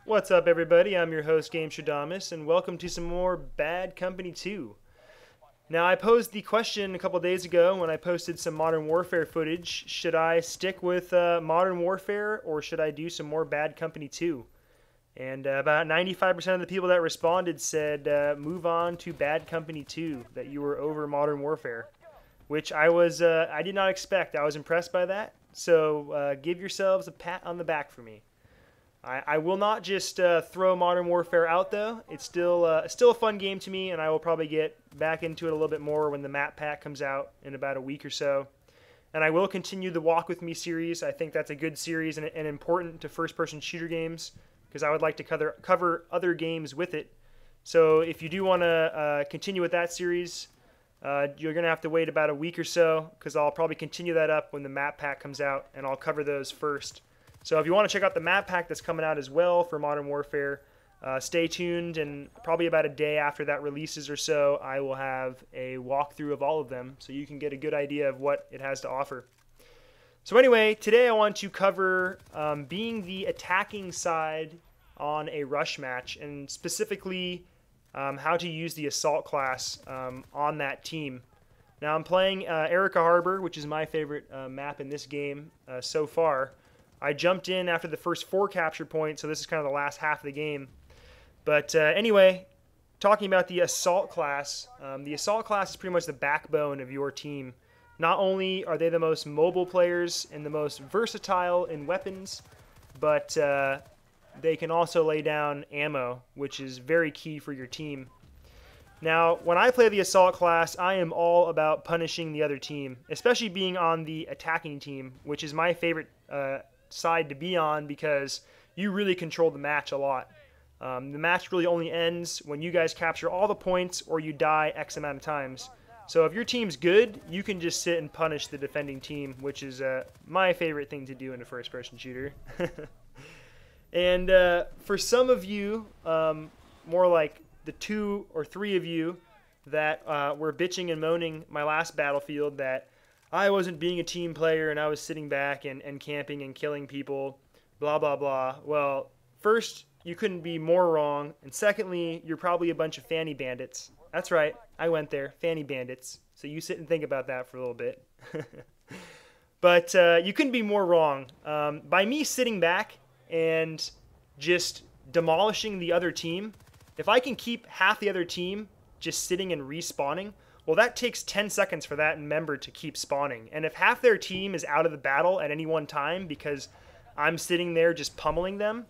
What's up, everybody? I'm your host, gamestradamus, and welcome to some more Bad Company 2. Now, I posed the question a couple days ago when I posted some Modern Warfare footage. Should I stick with Modern Warfare, or should I do some more Bad Company 2? And about 95% of the people that responded said move on to Bad Company 2, that you were over Modern Warfare, which I did not expect. I was impressed by that, so give yourselves a pat on the back for me. I will not just throw Modern Warfare out, though. It's still a fun game to me, and I will probably get back into it a little bit more when the map pack comes out in about a week or so. And I will continue the Walk With Me series. I think that's a good series and important to first-person shooter games, because I would like to cover other games with it. So if you do want to continue with that series, you're going to have to wait about a week or so, because I'll probably continue that up when the map pack comes out, and I'll cover those first. So if you want to check out the map pack that's coming out as well for Modern Warfare, stay tuned, and probably about a day after that releases or so, I will have a walkthrough of all of them so you can get a good idea of what it has to offer. So anyway, today I want to cover being the attacking side on a rush match, and specifically how to use the assault class on that team. Now I'm playing Arica Harbor, which is my favorite map in this game so far. I jumped in after the first 4 capture points, so this is kind of the last half of the game. But anyway, talking about the assault class is pretty much the backbone of your team. Not only are they the most mobile players and the most versatile in weapons, but they can also lay down ammo, which is very key for your team. Now, when I play the assault class, I am all about punishing the other team, especially being on the attacking team, which is my favorite side to be on because you really control the match a lot. The match really only ends when you guys capture all the points or you die X amount of times. So if your team's good, you can just sit and punish the defending team, which is my favorite thing to do in a first-person shooter. And for some of you, more like the 2 or 3 of you that were bitching and moaning my last Battlefield that I wasn't being a team player and I was sitting back and camping and killing people, blah, blah, blah. Well, first, you couldn't be more wrong. And secondly, you're probably a bunch of fanny bandits. That's right, I went there, fanny bandits. So you sit and think about that for a little bit. But you couldn't be more wrong. By me sitting back and just demolishing the other team, if I can keep half the other team just sitting and respawning, well, that takes 10 seconds for that member to keep spawning. And if half their team is out of the battle at any one time because I'm sitting there just pummeling them,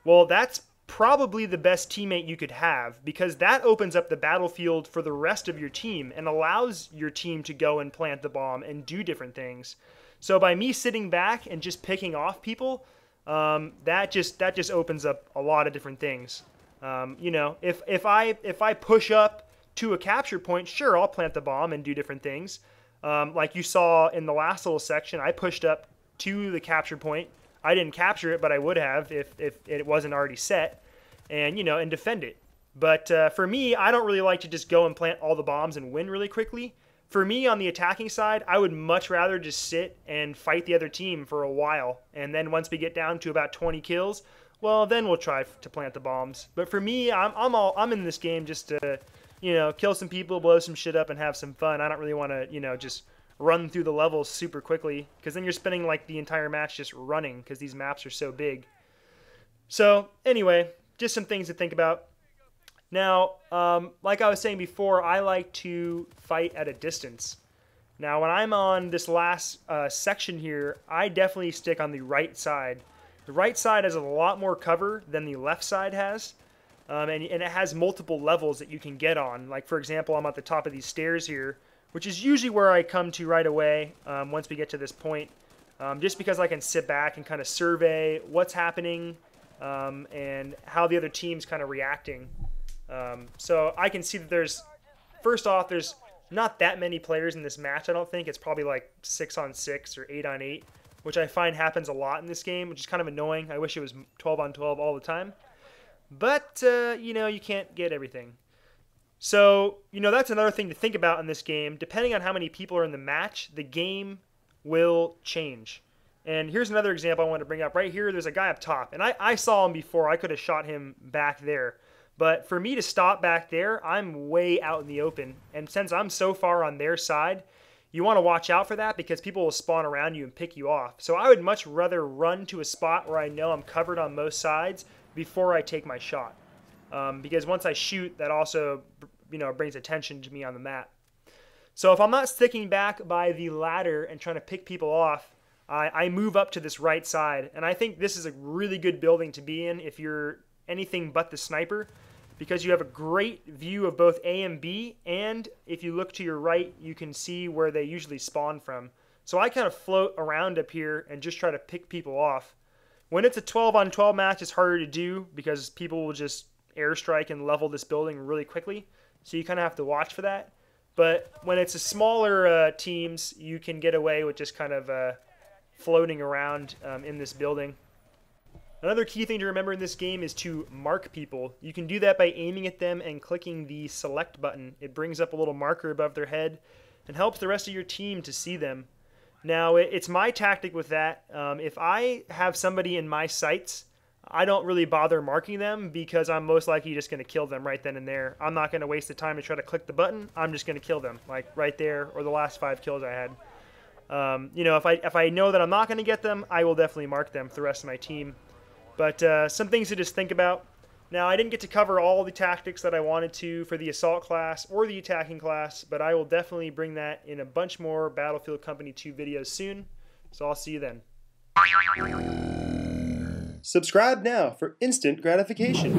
well, that's probably the best teammate you could have, because that opens up the battlefield for the rest of your team and allows your team to go and plant the bomb and do different things. So by me sitting back and just picking off people, that just opens up a lot of different things. You know, if I push up to a capture point, sure, I'll plant the bomb and do different things. Like you saw in the last little section, I pushed up to the capture point. I didn't capture it, but I would have if it wasn't already set, and and defend it. But for me, I don't really like to just go and plant all the bombs and win really quickly. For me, on the attacking side, I would much rather just sit and fight the other team for a while, and then once we get down to about 20 kills, well, then we'll try to plant the bombs. But for me, I'm in this game just to kill some people, blow some shit up, and have some fun. I don't really want to, just run through the levels super quickly, because then you're spending like the entire match just running, because these maps are so big. So anyway, just some things to think about. Now, like I was saying before, I like to fight at a distance. Now, when I'm on this last section here, I definitely stick on the right side. The right side has a lot more cover than the left side has. And it has multiple levels that you can get on. Like, for example, I'm at the top of these stairs here, which is usually where I come to right away once we get to this point, just because I can sit back and kind of survey what's happening and how the other team's kind of reacting. So I can see that first off, there's not that many players in this match, I don't think. It's probably like 6-on-6 or 8-on-8, which I find happens a lot in this game, which is kind of annoying. I wish it was 12-on-12 all the time. But, you can't get everything. So, that's another thing to think about in this game. Depending on how many people are in the match, the game will change. And here's another example I want to bring up. Right here, there's a guy up top. And I saw him before. I could have shot him back there. But for me to stop back there, I'm way out in the open. And since I'm so far on their side, you want to watch out for that because people will spawn around you and pick you off. So I would much rather run to a spot where I know I'm covered on most sides before I take my shot. Because once I shoot, that also brings attention to me on the map. So if I'm not sticking back by the ladder and trying to pick people off, I move up to this right side. And I think this is a really good building to be in if you're anything but the sniper, because you have a great view of both A and B, and if you look to your right, you can see where they usually spawn from. So I kind of float around up here and just try to pick people off. When it's a 12-on-12 match, it's harder to do because people will just airstrike and level this building really quickly. So you kind of have to watch for that. But when it's a smaller teams, you can get away with just kind of floating around in this building. Another key thing to remember in this game is to mark people. You can do that by aiming at them and clicking the select button. It brings up a little marker above their head and helps the rest of your team to see them. Now, it's my tactic with that. If I have somebody in my sights, I don't really bother marking them because I'm most likely just going to kill them right then and there. I'm not going to waste the time to try to click the button. I'm just going to kill them, like right there, or the last 5 kills I had. If I know that I'm not going to get them, I will definitely mark them for the rest of my team. But some things to just think about. Now, I didn't get to cover all the tactics that I wanted to for the assault class or the attacking class, but I will definitely bring that in a bunch more Battlefield Company 2 videos soon. So I'll see you then. Subscribe now for instant gratification.